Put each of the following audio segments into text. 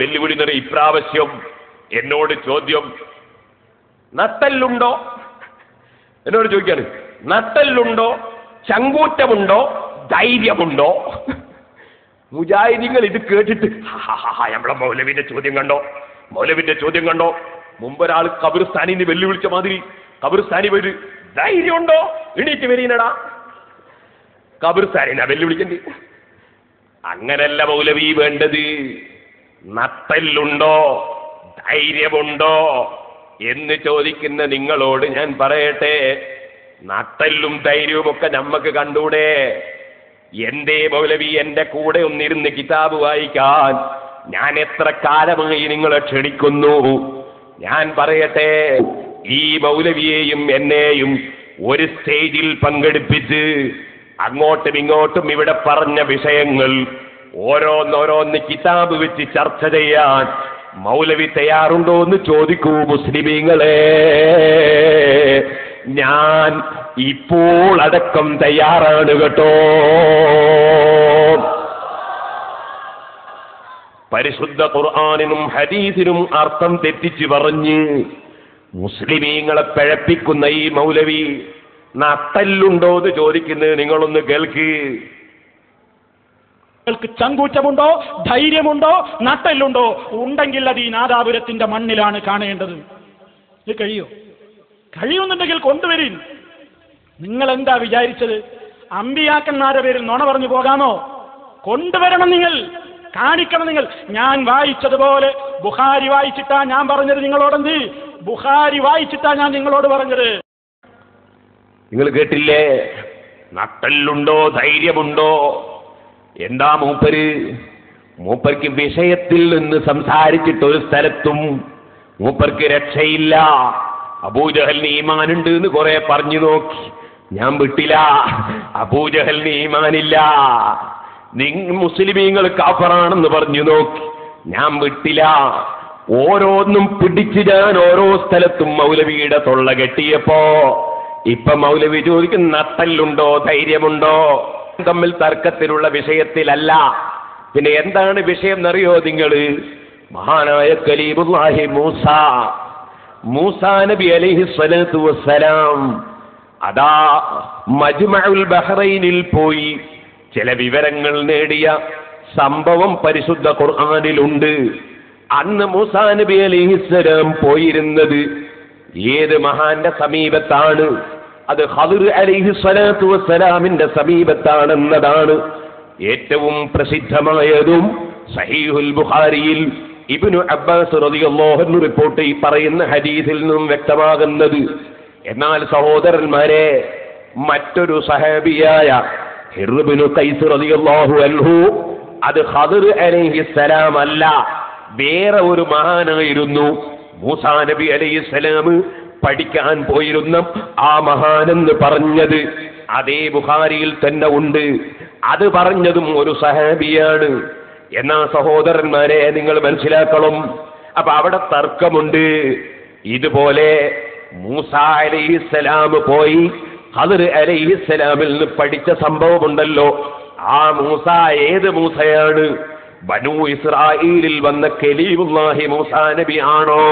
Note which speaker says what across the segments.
Speaker 1: വെല്ലുവിളി നിറ ഇപ്രാവശ്യം എന്നോട് ചോദ്യം, നട്ടല്ലുണ്ടോ? എന്നോട് ചോദിക്കാണ്, നട്ടല്ലുണ്ടോ, ചങ്കൂറ്റമുണ്ടോ, ധൈര്യമുണ്ടോ? മുജാഹിദീങ്ങൾ ഇത് കേട്ടിട്ട് നമ്മളെ മൗലവിന്റെ ചോദ്യം കണ്ടോ, മൗലവിന്റെ ചോദ്യം കണ്ടോ? മുമ്പൊരാൾ ഖബർസ്ഥാനിന്ന് വെല്ലുവിളിച്ച മാതിരി ഖബർസ്ഥാനി പോയിട്ട് ധൈര്യമുണ്ടോ, എണീറ്റ് വരീനടാ, ഖബർസ്ഥാനിനാ വെല്ലുവിളിക്കണ്ടേ? അങ്ങനല്ല മൗലവി വേണ്ടത്. നട്ടല്ലുണ്ടോ, ധൈര്യമുണ്ടോ എന്ന് ചോദിക്കുന്ന നിങ്ങളോട് ഞാൻ പറയട്ടെ, നട്ടല്ലും ധൈര്യവും ഒക്കെ നമ്മക്ക് കണ്ടൂടെ? എന്തേ മൗലവി എന്റെ കൂടെ ഒന്നിരുന്ന് കിതാബ് വായിക്കാൻ? ഞാൻ എത്ര കാലമായി നിങ്ങളെ ക്ഷണിക്കുന്നു. ഞാൻ പറയട്ടെ, ഈ മൗലവിയെയും എന്നെയും ഒരു സ്റ്റേജിൽ പങ്കെടുപ്പിച്ച് അങ്ങോട്ടും ഇങ്ങോട്ടും ഇവിടെ പറഞ്ഞ വിഷയങ്ങൾ ഓരോന്നോരോന്ന് കിതാബ് വെച്ച് ചർച്ച ചെയ്യാൻ മൗലവി തയ്യാറുണ്ടോ എന്ന് ചോദിക്കൂ മുസ്ലിമീങ്ങളെ. ഞാൻ ഇപ്പോൾ അടക്കം തയ്യാറാണ് കേട്ടോ. പരിശുദ്ധ ഖുർആനിനും ഹദീസിനും അർത്ഥം തെറ്റിച്ച് പറഞ്ഞ് മുസ്ലിമീങ്ങളെ പിഴപ്പിക്കുന്ന ഈ മൗലവി നട്ടല്ലുണ്ടോ എന്ന് ചോദിക്കുന്നത് നിങ്ങളൊന്ന് കേൾക്ക്.
Speaker 2: ചങ്കൂറ്റമുണ്ടോ, ധൈര്യമുണ്ടോ, നട്ടല്ലുണ്ടോ? ഉണ്ടെങ്കിൽ അത് ഈ നാദാപുരത്തിന്റെ മണ്ണിലാണ് കാണേണ്ടത്. ഇത് കഴിയുന്നുണ്ടെങ്കിൽ കൊണ്ടുവരീൻ. നിങ്ങൾ എന്താ വിചാരിച്ചത്? അമ്പിയാക്കന്മാരുടെ പേരിൽ നുണ പറഞ്ഞു പോകാമോ? കൊണ്ടുവരണം, നിങ്ങൾ കാണിക്കണം. നിങ്ങൾ ഞാൻ വായിച്ചതുപോലെ ബുഖാരി വായിച്ചിട്ടാ ഞാൻ പറഞ്ഞത് നിങ്ങളോടെന്ത്? ബുഖാരി വായിച്ചിട്ടാ ഞാൻ നിങ്ങളോട് പറഞ്ഞത്.
Speaker 1: നിങ്ങൾ കേട്ടില്ലേ? നട്ടല്ലുണ്ടോ, ധൈര്യമുണ്ടോ? എന്താ മൂപ്പർക്ക് വിഷയത്തിൽ നിന്ന് സംസാരിച്ചിട്ട് ഒരു സ്ഥലത്തും മൂപ്പർക്ക് രക്ഷയില്ല. അബൂജഹലിന് ഈമാനുണ്ട് എന്ന് കുറെ പറഞ്ഞു നോക്കി, ഞാൻ വിട്ടില്ല. അബൂജഹലിന് ഈമാനില്ല. മുസ്ലിമീങ്ങൾ കാഫറാണെന്ന് പറഞ്ഞു നോക്കി, ഞാൻ വിട്ടില്ല. ഓരോന്നും പിടിച്ച് ഞാൻ ഓരോ സ്ഥലത്തും മൗലവിയുടെ തൊള്ള കെട്ടിയപ്പോ ഇപ്പൊ മൗലവി ചോദിക്കും നട്ടല്ലുണ്ടോ, ധൈര്യമുണ്ടോ? തമ്മിൽ തർക്കത്തിലുള്ള വിഷയത്തിലല്ല. പിന്നെ എന്താണ് വിഷയം എന്നറിയോ നിങ്ങൾ? മഹാനായ കലീമുല്ലാഹി മൂസാ നബി അലൈഹി സ്വലാത്തു വസ്സലാം അതാ മജ്മഉൽ ബഹ്റൈനിൽ പോയി ചില വിവരങ്ങൾ നേടിയ സംഭവം പരിശുദ്ധ ഖുർആനിലുണ്ട്. അന്ന് മൂസാ നബി അലൈഹിസ്സലാം പോയിരുന്നത് ഏത് മഹാന്റെ സമീപത്താണ്? അത് ഖദർ അലൈഹി സ്വലാത്തു വസ്സലാമിന്റെ സമീപത്താണെന്നതാണ് ഏറ്റവും പ്രസിദ്ധമായതും സഹീഹുൽ ബുഖാരിയിൽ ഇബ്നു അബ്ബാസ് റളിയല്ലാഹു അൻഹു റിപ്പോർട്ട് പറയുന്ന ഹദീസിൽ നിന്നും വ്യക്തമാകുന്നത്. എന്നാൽ സഹോദരന്മാരെ, മറ്റൊരു സഹാബിയായ ഹിർ ഇബ്നു ഖൈസ് റളിയല്ലാഹു അൻഹു, അത് ഖദർ അലൈഹിസ്സലാം അല്ല, വേറെ ഒരു മഹാനായിരുന്നു. മൂസാ നബി അലൈഹിസ്സലാം പഠിക്കാൻ പോയിരുന്ന ആ മഹാനെന്ന് പറഞ്ഞത് അതേ ബുഖാരിയിൽ തന്നെ ഉണ്ട്. അത് പറഞ്ഞതും ഒരു സഹാബിയാണ്. എന്നാ സഹോദരന്മാരെ നിങ്ങൾ മനസ്സിലാക്കണം. അപ്പൊ അവിടെ തർക്കമുണ്ട്. ഇതുപോലെ മൂസാ അലൈഹിസ്സലാം പോയി ഖദർ അലൈഹിസ്സലാമിൽ നിന്ന് പഠിച്ച സംഭവമുണ്ടല്ലോ. ആ മൂസ ഏത് മൂസയാണ്? ബനൂ ഇസ്രായേലിൽ വന്ന കലീമുല്ലാഹി മൂസാ നബി ആണോ?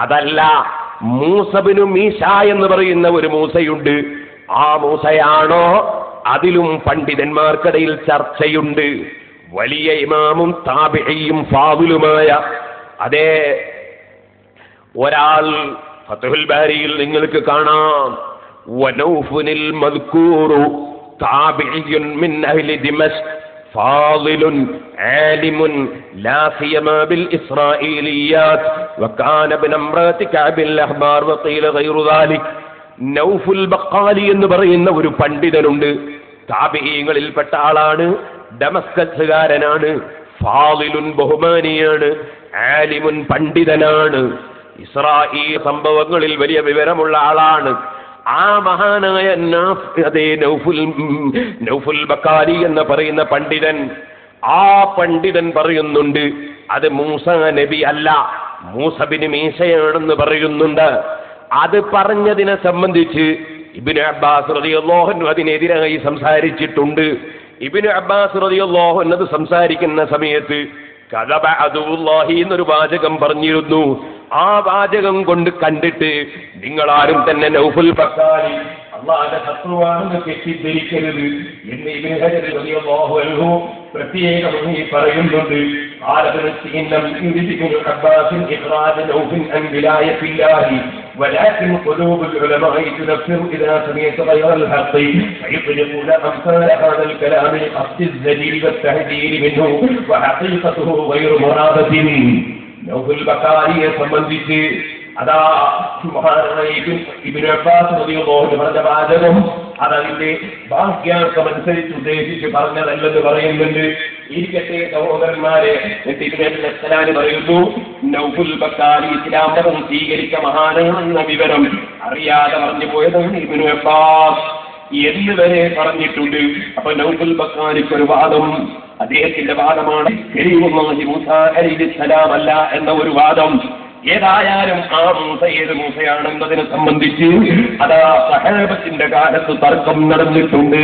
Speaker 1: അതല്ല, മൂസബിനു മീശ എന്ന് പറയുന്ന ഒരു മൂസയുണ്ട്. ആ മൂസയാണോ? അതിലും പണ്ഡിതന്മാർക്കിടയിൽ ചർച്ചയുണ്ട്. വലിയ ഇമാമും താബിഈയും ഫാദിലുമായ അതേ ഒരാൾ ഫത്ഹുൽ ബാരിയിൽ നിങ്ങൾക്ക് കാണാം. വനൗഫുനിൽ മദ്കൂറു താബിഈൻ മിൻ അഹ്ലി ദിമശ്ക് ഫാദിലുൻ ആലിമുൻ ലാ സിയമാ ബിൽ ഇസ്രാഈലിയാത്ത് വകാന ബിൻ അംറാതി കഅബിൽ അഹ്ബാർ വഖീല ഗൈറു ദാലിക്. നൗഫുൽ ബഖാലി എന്ന് പറയുന്ന ഒരു പണ്ഡിതനുണ്ട്. താബിഈങ്ങളിൽപ്പെട്ട ആളാണ്, ഡമസ്കസുകാരനാണ്, ഫാദിലുൻ ബഹുമാനിയാണ്, ആലിമുൻ പണ്ഡിതനാണ്, ഇസ്രായേൽ സംഭവങ്ങളിൽ വലിയ വിവരമുള്ള ആളാണ്. ആ മഹാനായ നൗഫുൽ ബഖാലി എന്ന് പറയുന്ന പണ്ഡിതൻ, ആ പണ്ഡിതൻ പറയുന്നുണ്ട് അത് മൂസാ നബി അല്ല, മൂസബിന് മീശയാണെന്ന് പറയുന്നുണ്ട്. അത് പറഞ്ഞതിനെ സംബന്ധിച്ച് ഇബ്നു അബ്ബാസ് റളിയല്ലാഹു അൻഹു അതിനെതിരായി സംസാരിച്ചിട്ടുണ്ട്. ഇബ്നു അബ്ബാസ് റളിയല്ലാഹു അൻഹു സംസാരിക്കുന്ന സമയത്ത് കദബ അദുല്ലാഹി എന്നൊരു വാചകം പറഞ്ഞിരുന്നു. ആ വാചകം കൊണ്ട് കണ്ടിട്ട് നിങ്ങളാരും തന്നെ നൗഫൽ ബക്കാരി അള്ളാഹുവിന്റെ ശത്രുവാണെന്ന് തെറ്റിദ്ധരിക്കരുത് എന്ന് ഇബ്നു ഹജർ റളിയല്ലാഹു അൻഹു പ്രത്യേകമായി പറയുന്നുണ്ട്. ولكن قلوب العلماء تنفر إذا سمعت غير الحق فيطلقون أمثال هذا الكلام لقصد الزجر والتهذير منه وحقيقته غير مرادة. നൗഫൽ ബക്കാരിയെ സംബന്ധിച്ച് അതാ ഇബ്നു അബ്ബാസ് റളിയല്ലാഹു അൻഹു പറഞ്ഞ വാചകം അതതിന്റെ വാക്യാർത്ഥമനുസരിച്ച് ഉദ്ദേശിച്ച് പറഞ്ഞതല്ലെന്ന് പറയുന്നുണ്ട്. ഇരിക്കട്ടെ സഹോദരന്മാരെ, ഇബ്നു പറയുന്നു നൗഫൽ ബക്കാരി ഇസ്ലാം മതം സ്വീകരിച്ച മഹാനാണെന്ന വിവരം അറിയാതെ പറഞ്ഞു പോയതാണ് ഇബ്നു അബ്ബാസ് എന്ന് വരെ പറഞ്ഞിട്ടുണ്ട്. അപ്പൊ നൗഫൽ ബക്കാരിക്ക് ഒരു വാദം, അദ്ദേഹത്തിന്റെ വാദമാണ് കരീമുല്ലാഹി മൂസ അലൈഹിസ്സലാം അല്ല എന്ന ഒരു വാദം. ഏതായാലും ആ മൂസ ഏത് മൂസയാണെന്നതിനെ സംബന്ധിച്ച് അതാ സഹാബത്തിന്റെ കാലത്ത് തർക്കം നടന്നിട്ടുണ്ട്.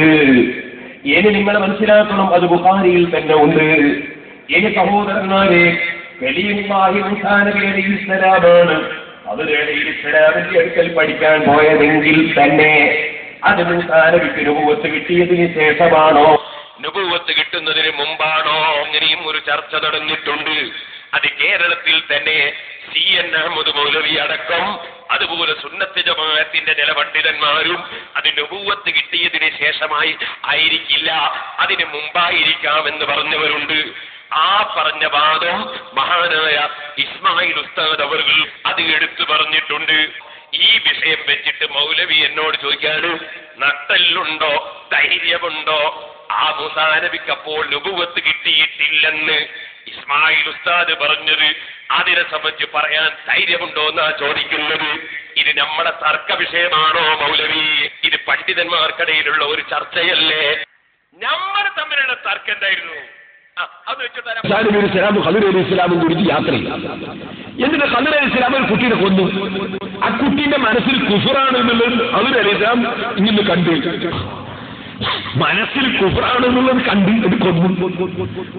Speaker 1: ഇനി നിങ്ങൾ മനസ്സിലാക്കണം, അത് ബുഖാരിയിൽ തന്നെ ഉണ്ട്. ഇനി സഹോദരന്മാരെ, കലീമുല്ലാഹി മൂസ നബി അലൈഹിസ്സലാമാണ് അവരുടെ അടുക്കൽ പഠിക്കാൻ പോയതെങ്കിൽ തന്നെ അത് മൂസ നബിക്ക് നുബുവത്ത് കിട്ടിയതിന് ശേഷമാണോ നുബുവത്ത് കിട്ടുന്നതിന് മുമ്പാണോ? അങ്ങനെയും ഒരു ചർച്ച നടന്നിട്ടുണ്ട്. അത് കേരളത്തിൽ തന്നെ CN അഹമ്മദ് മൗലവി അടക്കം അതുപോലെ സുന്നത്ത് ജമാഅത്തിന്റെ ചില പണ്ഡിതന്മാരും അത് നുബുവത്ത് കിട്ടിയതിന് ശേഷമായി ആയിരിക്കില്ല, അതിന് മുമ്പായിരിക്കാമെന്ന് പറഞ്ഞവരുണ്ട്. ആ പറഞ്ഞ വാദം മഹാനായ ഇസ്മായിൽ ഉസ്താദ് അവർ അത് എടുത്തു പറഞ്ഞിട്ടുണ്ട്. ഈ വിഷയം വെച്ചിട്ട് മൗലവി എന്നോട് ചോദിക്കാണ്, നട്ടല്ലുണ്ടോ, ധൈര്യമുണ്ടോ? ആ മൂസാ നബിക്ക് അപ്പോൾ നുബുവത്ത് കിട്ടിയിട്ടില്ലെന്ന് ഇസ്മായിൽ ഉസ്താദ് പറഞ്ഞത് അതിനെ സംബന്ധിച്ച് പറയാൻ ധൈര്യമുണ്ടോ എന്നാ ചോദിക്കുന്നത്. ഇത് നമ്മുടെ തർക്ക വിഷയമാണോ മൗലവി? ഇത് പണ്ഡിതന്മാർക്കിടയിലുള്ള ഒരു ചർച്ചയല്ലേ? നമ്മൾ തമ്മിലുള്ള തർക്കം എന്തായിരുന്നു?
Speaker 3: ഖദർ അലി ഇസ്ലാമും കുറിച്ച് യാത്ര ചെയ്തു. എന്നിട്ട് ഖദർ അലി ഇസ്ലാം ഒരു കുട്ടീനെ കൊന്നു. ആ കുട്ടീന്റെ മനസ്സിൽ കുഫറാണ് എന്നുള്ളത് ഖദർ അലി ഇസ്ലാം ഇങ്ങനെ കണ്ടു. മനസ്സിൽ കുഫറാണെന്നുള്ളത് കണ്ട് ഇത് കൊന്നു.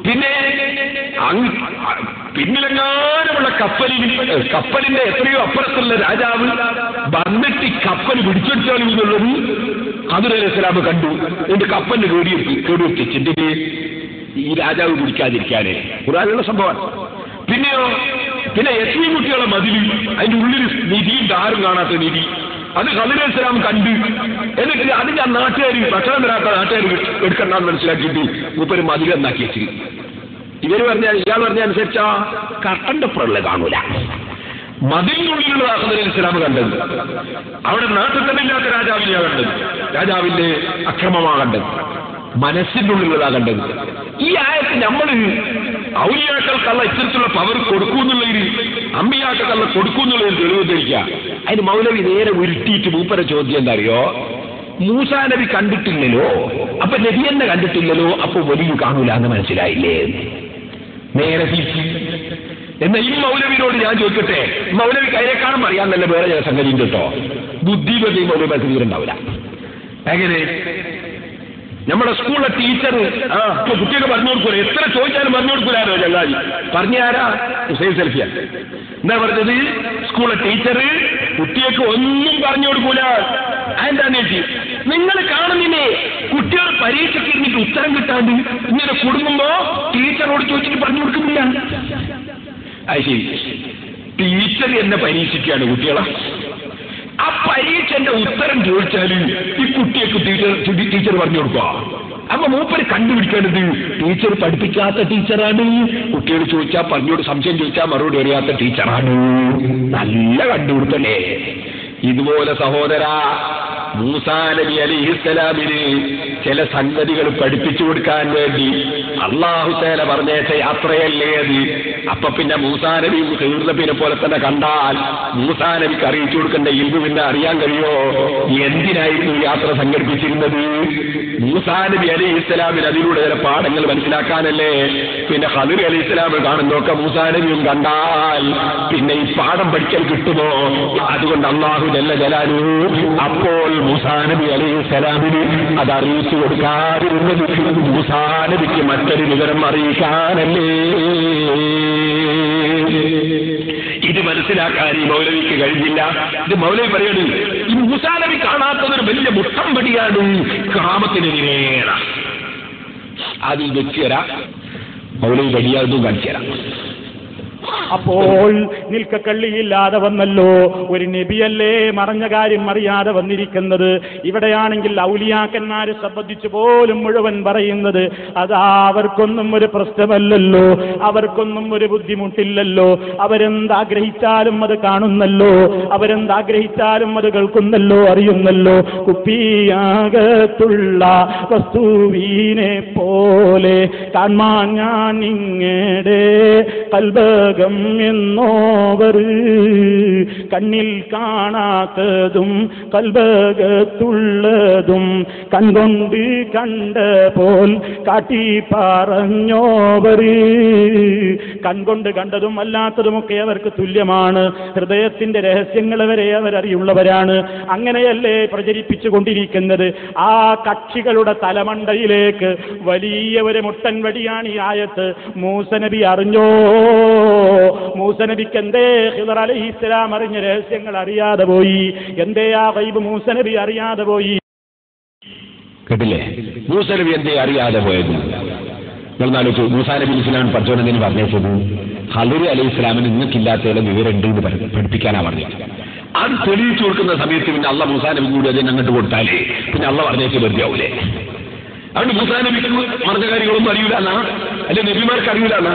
Speaker 3: പിന്നെ പിന്നിലെങ്ങാനുമുള്ള കപ്പലിന്റെ എത്രയോ അപ്പുറത്തുള്ള രാജാവ് വന്നിട്ട് ഈ കപ്പൽ പിടിച്ചെടുത്താലും എന്നുള്ളത് ഖദർ അലൈഹി സ്വലാം കണ്ടു. എന്നിട്ട് കപ്പലിന് കേടുവെച്ചിട്ട് ഈ രാജാവ് പിടിക്കാതിരിക്കാനേ ഖുർആനിലുള്ള സംഭവമാണ്. പിന്നെ യതീം കുട്ടികളെ മതില്, അതിന്റെ ഉള്ളിൽ നിധിയും ദാരും കാണാത്ത നിധി, അത് ഖദർ അലൈഹി സ്വലാം കണ്ട്. എന്നിട്ട് അത് ഞാൻ ഭക്ഷണം തരാത്ത നാട്ടുകാർ എടുക്കണ്ടെന്ന് മനസ്സിലാക്കിയിട്ട് മൂപ്പര് മതിൽ എന്നാക്കി വെച്ചിട്ട് ഇവർ പറഞ്ഞാൽ ഇയാൾ പറഞ്ഞ അനുസരിച്ചാ കട്ടന്റെ പുറമുള്ള കാണൂല. മതിലിനുള്ളിലുള്ള ഖദർ അലൈഹി സ്വലാം കണ്ടത്. അവിടെ നാട്ടിൽ തന്നെ ഇല്ലാത്ത രാജാവിനെയാ കണ്ടത്. രാജാവിന്റെ അക്രമമാ കണ്ടത്. മനസ്സിന്റെ ഉള്ളിലുള്ളതാ കണ്ടത്. ഈ ആയത്ത് നമ്മൾ ഔലിയാക്കൾക്കല്ല ഇത്തരത്തിലുള്ള പവർ കൊടുക്കൂന്നുള്ളതിൽ, അമ്പിയാക്കൾക്കല്ല കൊടുക്കൂന്നുള്ളതിൽ തെളിവ് ധരിക്കുക. അതിന് മൗലവി നേരെ ഉരുട്ടിയിട്ട് മൂപ്പര ചോദ്യം എന്താ അറിയോ? മൂസാ നബി കണ്ടിട്ടില്ലല്ലോ, അപ്പൊ നബി എന്നെ കണ്ടിട്ടില്ലല്ലോ, അപ്പൊ വലിയ കാണൂല എന്ന് മനസ്സിലായില്ലേ? നേരെ തിരിച്ച്. എന്നാ ഈ മൗലവിനോട് ഞാൻ ചോദിക്കട്ടെ, മൗലവി കൈരക്കാണം അറിയാന്നല്ല വേറെ ചില സംഗതി കേട്ടോ. ബുദ്ധിപതി മൗലവി തീരുണ്ടാവില്ല. എങ്ങനെ നമ്മുടെ സ്കൂളിലെ ടീച്ചർ കുട്ടിയൊക്കെ പറഞ്ഞു കൊടുക്കൂല, എത്ര ചോദിച്ചാലും പറഞ്ഞു കൊടുക്കൂലാരോ ചങ്ങാതി. പറഞ്ഞാരാ? ഹുസൈൻ സെൽഫിയ. എന്താ പറഞ്ഞത്? സ്കൂളിലെ ടീച്ചർ കുട്ടിയൊക്കെ ഒന്നും പറഞ്ഞു കൊടുക്കൂല. അതെന്താന്ന് വെച്ച് നിങ്ങൾ കാണുന്നില്ലേ, കുട്ടികൾ പരീക്ഷയ്ക്ക് ഇരുന്നിട്ട് ഉത്തരം കിട്ടാണ്ട് ഇങ്ങനെ കുടുങ്ങുമ്പോ ടീച്ചറോട് ചോദിച്ചിട്ട് പറഞ്ഞു കൊടുക്കുന്നില്ല. അത് ശരി, ടീച്ചർ എന്നെ പരീക്ഷിക്കുകയാണ് കുട്ടികളെ. ആ പരീക്ഷന്റെ ഉത്തരം ചോദിച്ചാൽ ഈ കുട്ടിയൊക്കെ ടീച്ചർ പറഞ്ഞു കൊടുക്കുക. അപ്പൊ മൂപ്പര് കണ്ടുപിടിക്കേണ്ടത് ടീച്ചർ പഠിപ്പിക്കാത്ത ടീച്ചറാണ്, കുട്ടികൾ ചോദിച്ചാൽ പറഞ്ഞോട് സംശയം ചോദിച്ചാൽ മറുപടി അറിയാത്ത ടീച്ചറാണ്. നല്ല കണ്ടുപിടുത്തല്ലേ? ഇതുപോലെ സഹോദര മൂസാ നബി അലൈഹിസ്സലാമിന് ചില സംഗതികൾ പഠിപ്പിച്ചു കൊടുക്കാൻ വേണ്ടി അല്ലാഹു തആല പറഞ്ഞേച്ച യാത്രയല്ലേ അത്. അപ്പൊ പിന്നെ മൂസാ നബി ഖിർലബിനെ പോലെ തന്നെ കണ്ടാൽ മൂസാ നബിക്ക് അറിയിച്ചു കൊടുക്കേണ്ട ഇൽമു പിന്നെ അറിയാൻ കഴിയോ? എന്തിനായിരുന്നു യാത്ര സംഘടിപ്പിച്ചിരുന്നത്? മൂസാ നബി അലൈഹി ഇസ്ലാമിന് അതിലൂടെ ചില പാഠങ്ങൾ മനസ്സിലാക്കാനല്ലേ. പിന്നെ ഖദിർ അലൈഹി ഇസ്ലാം കാണുന്നൊക്കെ മൂസാ നബിയും കണ്ടാൽ പിന്നെ ഈ പാഠം പഠിക്കൽ കിട്ടുമോ? അതുകൊണ്ട് അല്ലാഹു ജല്ല ജലാലുഹു അപ്പോൾ മൂസാ നബി അലൈഹി ഇസ്ലാമിന് അത് അറിയിച്ചു കൊടുക്കാതിരുന്നത് മൂസാ നബിക്ക് മറ്റൊരു വിവരം അറിയിക്കാനല്ലേ. ഇത് മനസ്സിലാക്കാൻ ഈ മൗലവിക്ക് കഴിഞ്ഞില്ല. ഇത് മൗലവി പറയുന്നത് ഈ മൂസാ നബി കാണാത്തതൊരു വലിയ മുട്ടമ്പടിയാണ് കാമത്തിനെതിരേറ. അത് വെച്ചു തരാം, മൗലവി വലിയതും കാണിച്ചു തരാം.
Speaker 2: അപ്പോൾ നിൽക്കക്കള്ളിയില്ലാതെ വന്നല്ലോ. ഒരു നബിയല്ലേ മറഞ്ഞ കാര്യം അറിയാതെ വന്നിരിക്കുന്നത്. ഇവിടെയാണെങ്കിൽ ഔലിയാക്കന്മാരെ സംബന്ധിച്ച് പോലും മുഴുവൻ പറയുന്നത് അതാ അവർക്കൊന്നും ഒരു പ്രശ്നമല്ലല്ലോ, അവർക്കൊന്നും ഒരു ബുദ്ധിമുട്ടില്ലല്ലോ, അവരെന്താഗ്രഹിച്ചാലും അത് കാണുന്നല്ലോ, അവരെന്താഗ്രഹിച്ചാലും അത് കേൾക്കുന്നല്ലോ, അറിയുന്നല്ലോ. കുപ്പിയാകത്തുള്ള വസ്തുവിനെ പോലെ കാൺമാൻ ഞാൻ നിങ്ങളുടെ കൽബകം എന്നോവർ കണ്ണിൽ കാണാത്തതും കൽബകത്തുള്ളതും കൺകൊണ്ട് കണ്ട പോൽ കാട്ടി പറഞ്ഞോവർ. കൺകൊണ്ട് കണ്ടതും അല്ലാത്തതുമൊക്കെ അവർക്ക് തുല്യമാണ്. ഹൃദയത്തിന്റെ രഹസ്യങ്ങൾ വരെ അവരറിയുള്ളവരാണ്. അങ്ങനെയല്ലേ പ്രചരിപ്പിച്ചു കൊണ്ടിരിക്കുന്നത്. ആ കക്ഷികളുടെ തലമണ്ടയിലേക്ക് വലിയ ഒരു മുട്ടൻ വടിയാണ് ഈ ആയത്ത്. മൂസ നബി അറിഞ്ഞോ? മൂസ നബിക്ക് എന്തേ ഖിദർ അലൈഹിസ്സലാം അറിഞ്ഞ രഹസ്യങ്ങൾ അറിയാതെ പോയി? എന്തേ ആ ഗൈബ് മൂസ നബി അറിയാതെ പോയി?
Speaker 3: കേട്ടില്ലേ? മൂസ നബി എന്തേ അറിയാതെ പോയത്? നിങ്ങളാലോചിച്ചു. മൂസാ നബി ഇസ്ലാം പഠിച്ചോണെന്ന് പറഞ്ഞത് ഖദിർ അലൈഹി ഇസ്ലാമിന് നിങ്ങൾക്കില്ലാത്ത വിവരമുണ്ട് എന്ന് പഠിപ്പിക്കാനാ പറഞ്ഞത്. അത് തെളിയിച്ചു കൊടുക്കുന്ന സമയത്ത് പിന്നെ അള്ള മൂസാ നബി കൂടി അതിന് അങ്ങോട്ട് കൊടുത്താലേ പിന്നെ അള്ള പറഞ്ഞേക്ക് വെറുതെ ആവൂലേ? അതുകൊണ്ട് മൂസാ നബിക്ക് പറഞ്ഞ കാര്യങ്ങളൊന്നും അറിയൂലെന്നാ, അല്ലെ നബിമാർക്ക് അറിയൂലെന്നാ?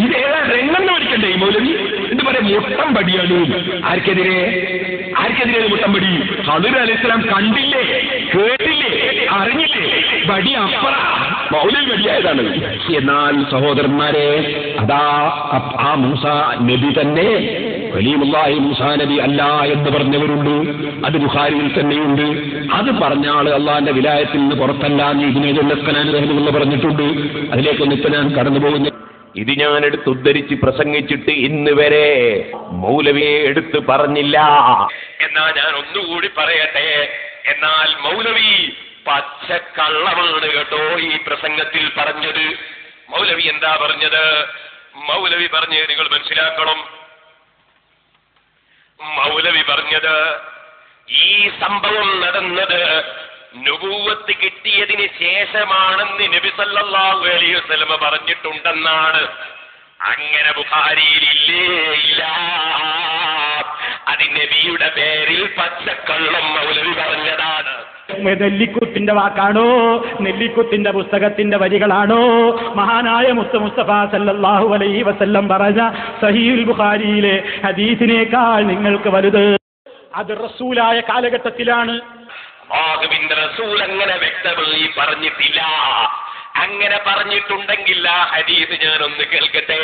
Speaker 3: ഇത് ഏതാ രംഗം പഠിക്കണ്ടേ ഈ മൗലവി? എന്ത് പറയാ മുട്ടം പടിയാണ്. ആർക്കെതിരെ മുട്ടം പടി? ഖദിർ അലൈഹി ഇസ്ലാം കണ്ടില്ലേ, കേട്ടില്ലേ, അറിഞ്ഞില്ലേ? ബടി അപ്പറ മൗലവി ബടിയായതാണ്. എന്നാൽ സഹോദരന്മാരെ, അതാ ആ മൂസാ നബി തന്നെ കലീമുല്ലാഹി മൂസാ നബി അല്ല എന്ന് പറഞ്ഞവരുണ്ട്. അത് ബുഖാരിയിൽ തന്നെയുണ്ട്. അത് പറഞ്ഞ ആള് അള്ളാഹിന്റെ വിലായത്തിൽ നിന്ന് പുറത്തല്ല എന്ന് ഇബ്നു ജല്ലസ്കനാനി റഹിമഹുല്ലാഹ് പറഞ്ഞിട്ടുണ്ട്. അതിലേക്കൊന്നും ഇപ്പൊ ഞാൻ കടന്നു പോകുന്നു.
Speaker 1: ഇത് ഞാൻ എടുത്ത് ഉദ്ധരിച്ച് പ്രസംഗിച്ചിട്ട് ഇന്ന് വരെ മൗലവിയെ എടുത്ത് പറഞ്ഞില്ല. എന്നാ ഞാൻ ഒന്നുകൂടി പറയട്ടെ. എന്നാൽ മൗലവി പച്ചക്കള്ളമാണ് കേട്ടോ ഈ പ്രസംഗത്തിൽ പറഞ്ഞത്. മൗലവി എന്താ പറഞ്ഞത്? മൗലവി പറഞ്ഞത് നിങ്ങൾ മനസ്സിലാക്കണം. മൗലവി പറഞ്ഞത് ഈ സംഭവം നടന്നത് നുബുവത്ത് കിട്ടിയതിന് ശേഷമാണെന്ന് നബി സല്ലല്ലാഹു അലൈഹി വസല്ലം പറഞ്ഞിട്ടുണ്ടെന്നാണ്. അങ്ങനെ ബുഖാരിയിൽ ഇല്ല. അത് നബിയുടെ പേരിൽ പച്ചക്കള്ളം മൗലവി പറഞ്ഞതാണ്.
Speaker 2: നെല്ലിക്കുത്തിന്റെ വാക്കാണോ? നെല്ലിക്കുത്തിന്റെ പുസ്തകത്തിന്റെ വരികളാണോ? മഹാനായ മുസ്തഫ സല്ലല്ലാഹു അലൈഹി വസല്ലം പറഞ്ഞ സഹീഹുൽ ബുഖാരിയിലെ ഹദീസിനേക്കാൾ നിങ്ങൾക്ക് വലുത് അത് റസൂലായ കാലഘട്ടത്തിലാണ്.
Speaker 1: അല്ലാഹുവിന്റെ റസൂൽ അങ്ങനെ വ്യക്തമായി പറഞ്ഞിട്ടില്ല. അങ്ങനെ പറഞ്ഞിട്ടുണ്ടെങ്കിൽ ആ ഹദീസ് ഞാനൊന്ന് കേൾക്കട്ടെ,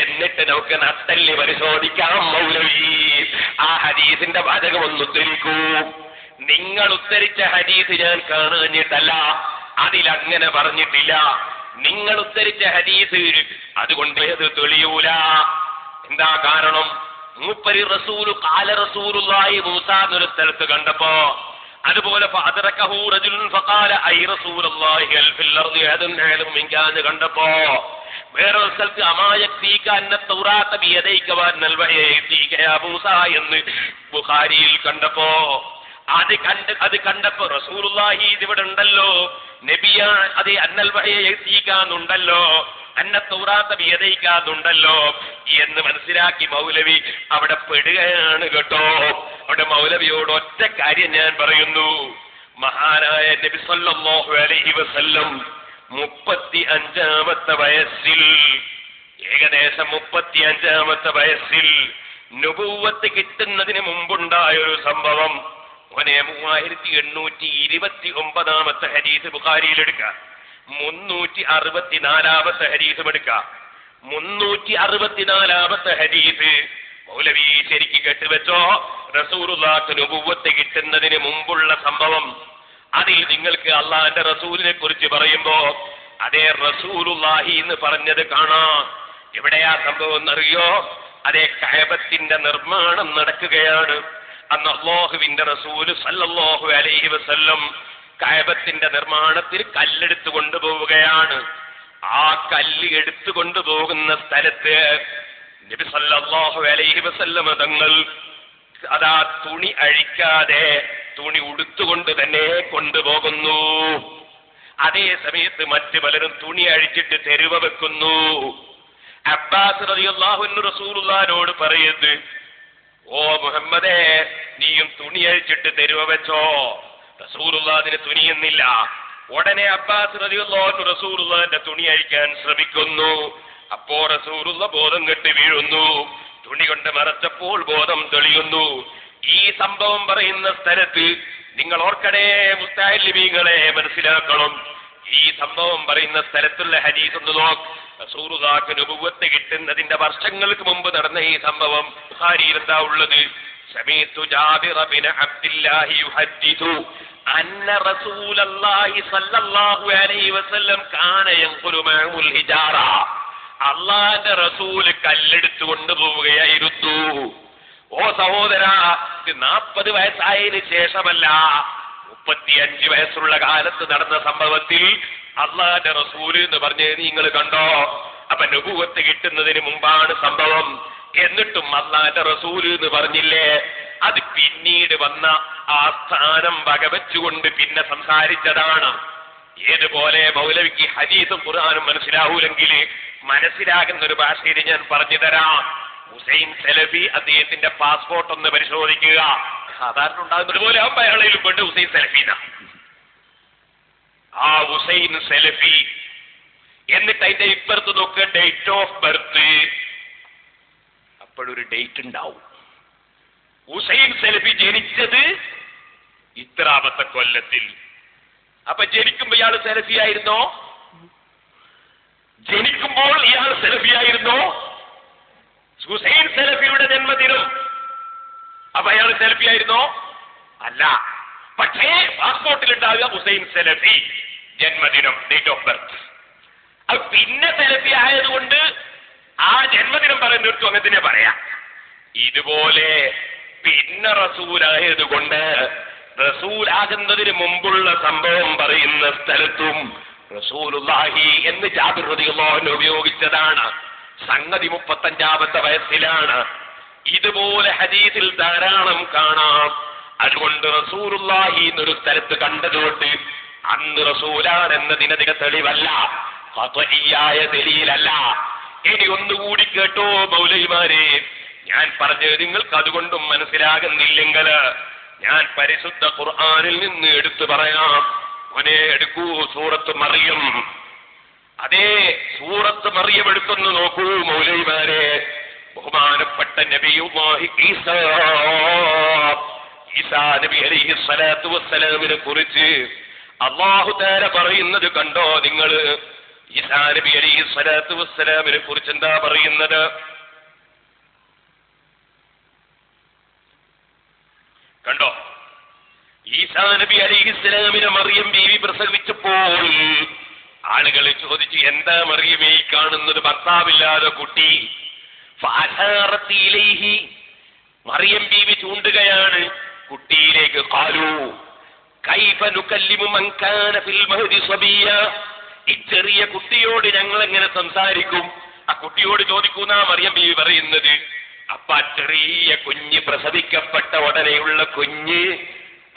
Speaker 1: എന്നിട്ട് നമുക്ക് നട്ടല് പരിശോധിക്കാം. മൗലവി ആ ഹദീസിന്റെ വാചകം ഒന്ന് ഉദ്ധരിക്കൂ. നിങ്ങൾ ഉദ്ധരിച്ച ഹദീസ് ഞാൻ കാണാഞ്ഞിട്ടല്ല, അതിലങ്ങനെ പറഞ്ഞിട്ടില്ല. നിങ്ങൾ ഉദ്ധരിച്ച ഹദീസ് അതുകൊണ്ട് അത് തെളിയൂല. എന്താ കാരണം? മൂപ്പരി റസൂല് ഖാല റസൂലുള്ളാഹി മൂസാ എന്നൊരു സ്ഥലത്ത് കണ്ടപ്പോ, അതുപോലെ ഫഅദറകഹു റജുലുൻ ഫഖാല ഐ റസൂലുള്ളാഹി ഹൽ ഫിൽ അർദി അദൻ അലം മിൻകാന്ന് കണ്ടപ്പോ, വേറൊരു സ്ഥലത്ത് അമായക്തീക അന്ന തൗറാത്ത ബിയദൈക വഅന്നൽ വഹയ യതീക യാ മൂസാ എന്ന് ബുഖാരിയിൽ കണ്ടപ്പോ, അത് കണ്ടപ്പോ റസൂലുള്ളാഹി ഇതിവിടെ ഉണ്ടല്ലോ, നബിയാ അത് അന്നൽ വഹയ യതീകാന്നുണ്ടല്ലോ, അന്ന തൗറാത്ത ബിയദൈകാന്നുണ്ടല്ലോ എന്ന് മനസ്സിലാക്കി മൗലവി അവിടെ പെടുകയാണ് കേട്ടോ. അവിടെ മൗലവിയോട് ഒറ്റ കാര്യം ഞാൻ പറയുന്നു. മഹാനായ നബി സല്ലല്ലാഹു അലൈഹി വസല്ലം 35-ാമത്തെ വയസ്സിൽ, ഏകദേശം 35-ാമത്തെ വയസ്സിൽ നുബുവത്ത് കിട്ടുന്നതിന് മുമ്പുണ്ടായ ഒരു സംഭവം. 3829-ാമത്തെ ഹദീസ് ബുഖാരിയിൽ എടുക്കാം. 364-ാമത്തെ ഹദീസും എടുക്കാം. 364-ാമത്തെ ഹദീസ് മൗലവി ശരിക്ക് കെട്ടുവെച്ചോ. റസൂലുള്ളാഹിക്ക് നുബുവത്ത് കിട്ടുന്നതിന് മുമ്പുള്ള സംഭവം. അതിൽ നിങ്ങൾക്ക് അള്ളാന്റെ റസൂലിനെ കുറിച്ച് പറയുമ്പോ അതേ റസൂലുള്ളാഹി എന്ന് പറഞ്ഞത് കാണാം. എവിടെയാ സംഭവം എന്നറിയോ? അതേ കഅബത്തിന്റെ നിർമ്മാണം നടക്കുകയാണ്. അന്ന് അല്ലാഹുവിന്റെ റസൂല് സല്ലല്ലാഹു അലൈഹി വസല്ലം കഅബത്തിന്റെ നിർമ്മാണത്തിന് കല്ലെടുത്തു കൊണ്ടുപോവുകയാണ്. ആ കല്ല് എടുത്തു കൊണ്ടുപോകുന്ന സ്ഥലത്ത് നബി സല്ലല്ലാഹു അലൈഹി വസല്ലം തങ്ങൾ അതാ തുണി അഴിക്കാതെ തുണി ഉടുത്തുകൊണ്ട് തന്നെ കൊണ്ടുപോകുന്നു. അതേ സമയത്ത് മറ്റു പലരും തുണി അഴിച്ചിട്ട് തെരുവ വെക്കുന്നു. അബ്ബാസ് റളിയല്ലാഹു അൻഹു റസൂലുള്ളാഹിനോട് പറയുന്നത്, ഓ മുഹമ്മദേ, നീയും തുണി അഴിച്ചിട്ട് തെരുവ വെച്ചോ. റസൂലുള്ളാഹിന് തുനിയുന്നില്ല. ഉടനെ അബ്ബാസ് റളിയല്ലാഹു അൻഹു റസൂലുള്ളാഹിന്റെ തുണി അഴിക്കാൻ ശ്രമിക്കുന്നു. അപ്പോ റസൂലുള്ള ബോധം കെട്ട് വീഴുന്നു. തുണി കൊണ്ട് മറച്ചപ്പോൾ ബോധം തെളിയുന്നു. ഈ സംഭവം പറയുന്ന സ്ഥലത്ത് നിങ്ങൾ ഓർക്കണേ മുസ്തഅലിമീങ്ങളെ, മനസ്സിലാക്കണം. ഈ സംഭവം പറയുന്ന സ്ഥലത്തുള്ള ഹദീസ് ഒന്ന് നോക്ക്. റസൂലുള്ളാഹിക്ക് നബുവത്ത് കിട്ടുന്നതിന്റെ വർഷങ്ങൾക്ക് മുമ്പ് നടന്ന ഈ സംഭവം ബുഖാരിയിൽ എന്താ ഉള്ളത്? സമീഅതു ജാബിർ ബിൻ അബ്ദില്ലാഹി യുഹദ്ദിഥു അന്ന റസൂലല്ലാഹി സ്വല്ലല്ലാഹു അലൈഹി വസല്ലം കാന യൻഖുലു മഅൽ ഹിജാറ. അല്ലാഹുവിന്റെ റസൂൽ കല്ലെടുത്തു കൊണ്ടുപോവുകയായിരുന്നു. ഓ സഹോദരാ, 40 വയസ്സായതിനു ശേഷമല്ല, 35 വയസ്സുള്ള കാലത്ത് നടന്ന സംഭവത്തിൽ അള്ളാന്റെ റസൂല് എന്ന് പറഞ്ഞ് നിങ്ങൾ കണ്ടോ? അപ്പൊ നബുവത്ത് കിട്ടുന്നതിന് മുമ്പാണ് സംഭവം. എന്നിട്ടും അള്ളാന്റെ റസൂല് എന്ന് പറഞ്ഞില്ലേ? അത് പിന്നീട് വന്ന ആ സ്ഥാനം വകവെച്ചുകൊണ്ട് പിന്നെ സംസാരിച്ചതാണ്. ഏതുപോലെ മൗലവിക്ക് ഹദീസും ഖുർആനും മനസ്സിലാവൂലെങ്കിൽ മനസ്സിലാകുന്ന ഒരു ഭാഷയിൽ ഞാൻ പറഞ്ഞു തരാം. ഹുസൈൻ സലഫി അദ്ദേഹത്തിന്റെ പാസ്പോർട്ട് ഒന്ന് പരിശോധിക്കുക. സാധാരണ ഉണ്ടാകുന്നത് പോലെ ആവുമ്പോ അയാളെയും കൊണ്ട് ഹുസൈൻ സലഫീന, ആ ഹുസൈൻ സലഫി. എന്നിട്ട് അതിന്റെ ഇപ്പുറത്ത് നോക്കുക, ഡേറ്റ് ഓഫ് ബർത്ത്. അപ്പോഴൊരു ഡേറ്റ് ഉണ്ടാവും. ഹുസൈൻ സലഫി ജനിച്ചത് ഇത്രാമത്തെ കൊല്ലത്തിൽ. അപ്പൊ ജനിക്കുമ്പോ ഇയാൾ സലഫിയായിരുന്നോ? ജനിക്കുമ്പോൾ ഇയാൾ സലഫിയായിരുന്നോ? ഹുസൈൻ സലഫിയുടെ ജന്മദിനം, അപ്പൊ അയാൾ സലഫിയായിരുന്നോ? അല്ല. പക്ഷേ പാസ്പോർട്ടിൽ ഉണ്ടാവുക ഹുസൈൻ സലഫി ജന്മദിനം, ഡേറ്റ് ഓഫ് ബർത്ത്. അത് പിന്നെ സലഫി ആയതുകൊണ്ട് ആ ജന്മദിനം പറയുന്നിടത്തും അങ്ങനെ തന്നെ പറയാം. ഇതുപോലെ പിന്നെ റസൂലായതുകൊണ്ട് റസൂലാകുന്നതിന് മുമ്പുള്ള സംഭവം പറയുന്ന സ്ഥലത്തും റസൂലുള്ളാഹി എന്ന് ജാബിർ റളിയല്ലാഹു അൻഹു ഉപയോഗിച്ചതാണ്. സംഗതി 35-ാമത്തെ വയസ്സിലാണ്. ഇതുപോലെ ഹദീസിൽ ധാരാളം കാണാം. അതുകൊണ്ട് റസൂലുള്ളാഹി എന്നൊരു സ്ഥലത്ത് കണ്ടതുകൊണ്ട് അന്ന് റസൂലാണെന്നതിനധിക തെളിവല്ല, ഖത്ഈയായ ദലീലല്ല. ഇനി ഒന്നുകൂടി കേട്ടോ മൗലവിമാരെ, ഞാൻ പറഞ്ഞത് നിങ്ങൾക്ക് അതുകൊണ്ടും മനസ്സിലാകുന്നില്ലെങ്കിൽ ഞാൻ പരിശുദ്ധ ഖുർആനിൽ നിന്ന് എടുത്തു പറയാം. മോനെ എടുക്കൂ, സൂറത്ത് മറിയം. അതേ സൂറത്ത് മറിയം എടുത്തൊന്ന് നോക്കൂ മൗലവിമാരെ. ബഹുമാനപ്പെട്ട നബിയുല്ലാഹി ഈസാ നബി അലൈഹി സ്വലാത്തു വസ്സലാമിനെ കുറിച്ച് അല്ലാഹു തആല പറയുന്നത് കണ്ടോ നിങ്ങൾ? ഈസാ നബി അലൈഹി സ്വലാത്തു വസ്സലാമിനെ കുറിച്ച് എന്താ പറയുന്നത്? കണ്ടോ? ഈസാ നബി അലൈഹിസ്സലാമിനെ മറിയം ബീവി പ്രസവിച്ചപ്പോൾ ആളുകൾ ചോദിച്ചു, എന്താ മറിയമേ ഈ കാണുന്നത്? ഭർത്താവില്ലാതെ കുട്ടി. ഫഅശാറത്തിലൈഹി, മറിയം ബീവി ചൂണ്ടുകയാണ് കുട്ടിയിലേക്ക്. ഖാലു കൈഫ നുകല്ലിമു മൻ കാന ഫിൽ മഹ്ദി സബിയ, ഈ ചെറിയ കുട്ടിയോട് ഞങ്ങൾ എങ്ങനെ സംസാരിക്കും? ആ കുട്ടിയോട് ചോദിക്കുന്ന മറിയം ബീവി പറയുന്നത്. അപ്പ ചെറിയ കുഞ്ഞ് പ്രസവിക്കപ്പെട്ട ഉടനെയുള്ള കുഞ്ഞ്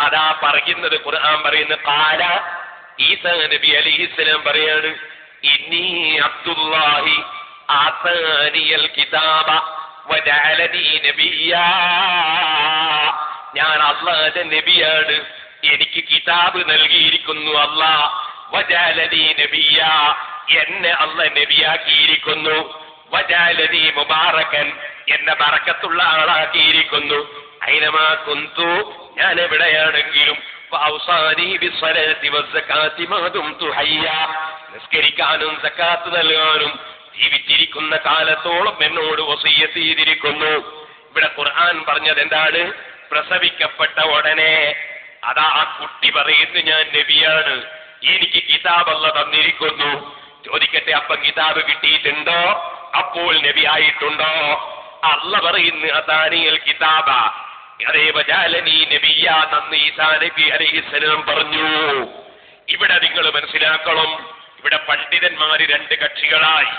Speaker 1: അതാ പറയുന്നത്, ഖുർആൻ പറയുന്ന ഖാല, ഈസാ നബി അലൈഹിസ്സലാം പറയാണ്, ഇന്നി അബ്ദുല്ലാഹി ആതാനിയൽ കിതാബ വജഅലനി നബിയ്യാ, ഞാൻ അല്ലാഹുവിന്റെ നബിയാണ്, എനിക്ക് കിതാബ് നൽകിയിരിക്കുന്നു അല്ലാഹ്. വജഅലനി നബിയ്യാ, എന്നെ അല്ലാഹ് നബിയാക്കിയിരിക്കുന്നു. വജഅലനി മുബാറകൻ, എന്നെ ബറക്കത്തുള്ള ആളാക്കിയിരിക്കുന്നു. ഐനമാ കുന്തു, ഞാൻ എവിടെയാണെങ്കിലും. നിസ്കരിക്കാനും സക്കാത്ത് നൽകാനും ജീവിച്ചിരിക്കുന്ന കാലത്തോളം എന്നോട് വസിയ്യത്ത് ചെയ്തിരിക്കുന്നു. ഇവിടെ ഖുർആൻ പറഞ്ഞത് എന്താണ്? പ്രസവിക്കപ്പെട്ട ഉടനെ അതാ ആ കുട്ടി പറയുന്നു ഞാൻ നബിയാണ്, എനിക്ക് കിതാബ് അല്ലാഹ് തന്നിരിക്കുന്നു. ചോദിക്കട്ടെ, അപ്പം കിതാബ് കിട്ടിയിട്ടുണ്ടോ? അപ്പോൾ നബി ആയിട്ടുണ്ടോ? അല്ലാഹ് പറയുന്നു അതാനിയൽ കിതാബ അതേ വജാലനി നബിയ നന്ദി ഈസാ നബി അലൈഹിസ്സലാം പറഞ്ഞു. ഇവിടെ നിങ്ങൾ മനസ്സിലാക്കണം, ഇവിടെ പണ്ഡിതന്മാര് രണ്ട് കക്ഷികളായി.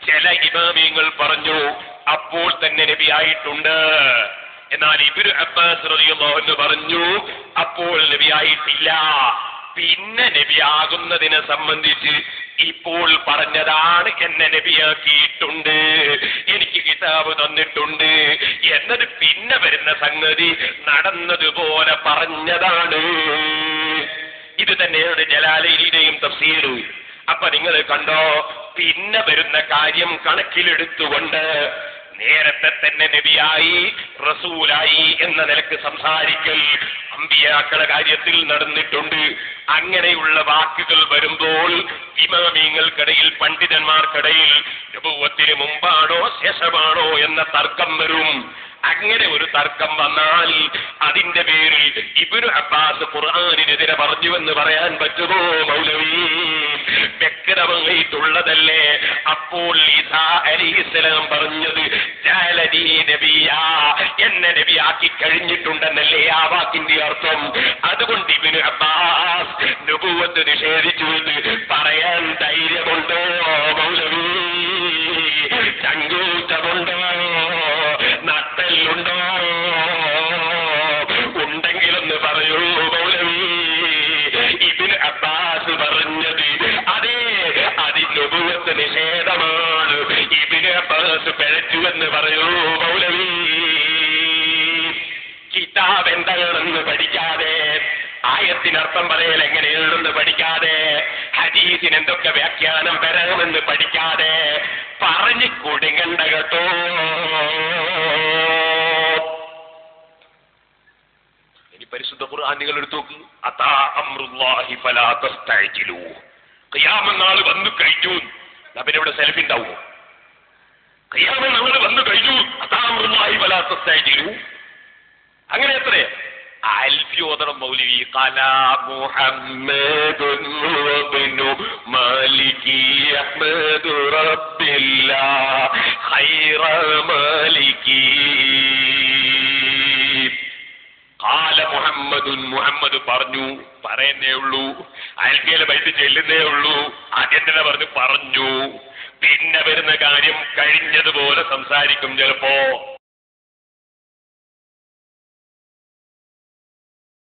Speaker 1: ചില ഇമാമിയങ്ങൾ പറഞ്ഞു അപ്പോൾ തന്നെ നബി ആയിട്ടുണ്ട്. എന്നാൽ ഇബ്നു അബ്ബാസ് റളിയല്ലാഹു അൻഹു പറഞ്ഞു അപ്പോൾ നബി ആയിട്ടില്ല. പിന്നെ നബി ആകുന്നതിനെ സംബന്ധിച്ച് ഇപ്പോൾ പറഞ്ഞതാണ് എന്നെ നബിയാക്കിയിട്ടുണ്ട്, എനിക്ക് കിതാബ് തന്നിട്ടുണ്ട് എന്നത് പിന്നെ വരുന്ന സംഗതി നടന്നതുപോലെ പറഞ്ഞതാണ്. ഇത് തന്നെയാണ് ജലാലയിലെയും തഫ്സീർ. അപ്പൊ നിങ്ങൾ കണ്ടോ, പിന്നെ വരുന്ന കാര്യം കണക്കിലെടുത്തുകൊണ്ട് നേരത്തെ തന്നെ നബിയായി റസൂലായി എന്ന നിലക്ക് സംസാരിക്കൽ അമ്പിയാക്കളുടെ കാര്യത്തിൽ നടന്നിട്ടുണ്ട്. അങ്ങനെയുള്ള വാക്കുകൾ വരുമ്പോൾ ഇമാമിങ്ങൾക്കിടയിൽ പണ്ഡിതന്മാർക്കിടയിൽ നബുവത്തിന് മുമ്പാണോ ശേഷമാണോ എന്ന തർക്കം വരും. അങ്ങനെ ഒരു തർക്കം വന്നാൽ അതിന്റെ പേരിൽ ഇബ്നു അബ്ബാസ് ഖുർആനിനെതിരെ പറഞ്ഞുവെന്ന് പറയാൻ പറ്റുമോ മൗലവി? വ്യക്തമായിട്ടുള്ളതല്ലേ. അപ്പോൾ ഈസാ അലൈഹിസ്സലാം പറഞ്ഞത് ജഅലനി നബിയാ, എന്നെ നബിയാക്കി കഴിഞ്ഞിട്ടുണ്ടെന്നല്ലേ ആ വാക്കിന്റെ അർത്ഥം. അതുകൊണ്ട് ഇബ്നു അബ്ബാസ് നബുവത്ത് നിഷേധിച്ചു എന്ന് പറയാൻ ധൈര്യമുണ്ടോ മൗലവി? ചങ്കൂറ്റമുണ്ടോ? നട്ടല്ലുണ്ടോ? ഉണ്ടെങ്കിലൊന്ന് പറയൂ മൗലവി. ഇബ്നു അബ്ബാസ് പറഞ്ഞത് അതേ അതിനുഭവത്ത് നിഷേധമാണ്. ഇബ്നു അബ്ബാസ് പിഴച്ചുവെന്ന് പറയൂ മൗലവി. കിതാബ് എന്താണെന്ന് പഠിക്കാതെ, ആയത്തിനർത്ഥം പറയൽ എങ്ങനെയാണെന്ന് പഠിക്കാതെ, ഹദീസിന് എന്തൊക്കെ വ്യാഖ്യാനം വരാമെന്ന് പഠിക്കാതെ പറഞ്ഞു കുടുങ്ങണ്ട കേട്ടോ. ഇനി പരിശുദ്ധ ഖുർആൻ നിങ്ങൾ എടുത്തു നോക്ക്. അതാ അംറുല്ലാഹി ഫലാ തസ്തഅജിലൂ. ഖിയാമത്ത് നാൾ വന്നു കഴിഞ്ഞു. പിന്നെ ഇവിടെ സെൽഫി ഉണ്ടാവോ? ഖിയാമത്ത് നാൾ വന്നു കഴിഞ്ഞു. അതാ അംറുല്ലാഹി ഫലാ തസ്തഅജിലൂ. അങ്ങനെ എത്രേ അൽഫി ഓതണം മൗലവി. ഖലാ മുഹമ്മദുൻ വബ്നു മാലികി അഹ്മദു റബ്ബില്ലാ ഖൈറ മാലികി. ഖാല മുഹമ്മദുൻ, മുഹമ്മദ് പറഞ്ഞു, പറയുന്നേ ഉള്ളൂ. അൽഫിയിലെ ബൈത്ത് ചെല്ലുന്നേ ഉള്ളൂ. ആദ്യം തന്നെ പറഞ്ഞു. പിന്നെ വരുന്ന കാര്യം കഴിഞ്ഞതുപോലെ സംസാരിക്കും ചിലപ്പോ.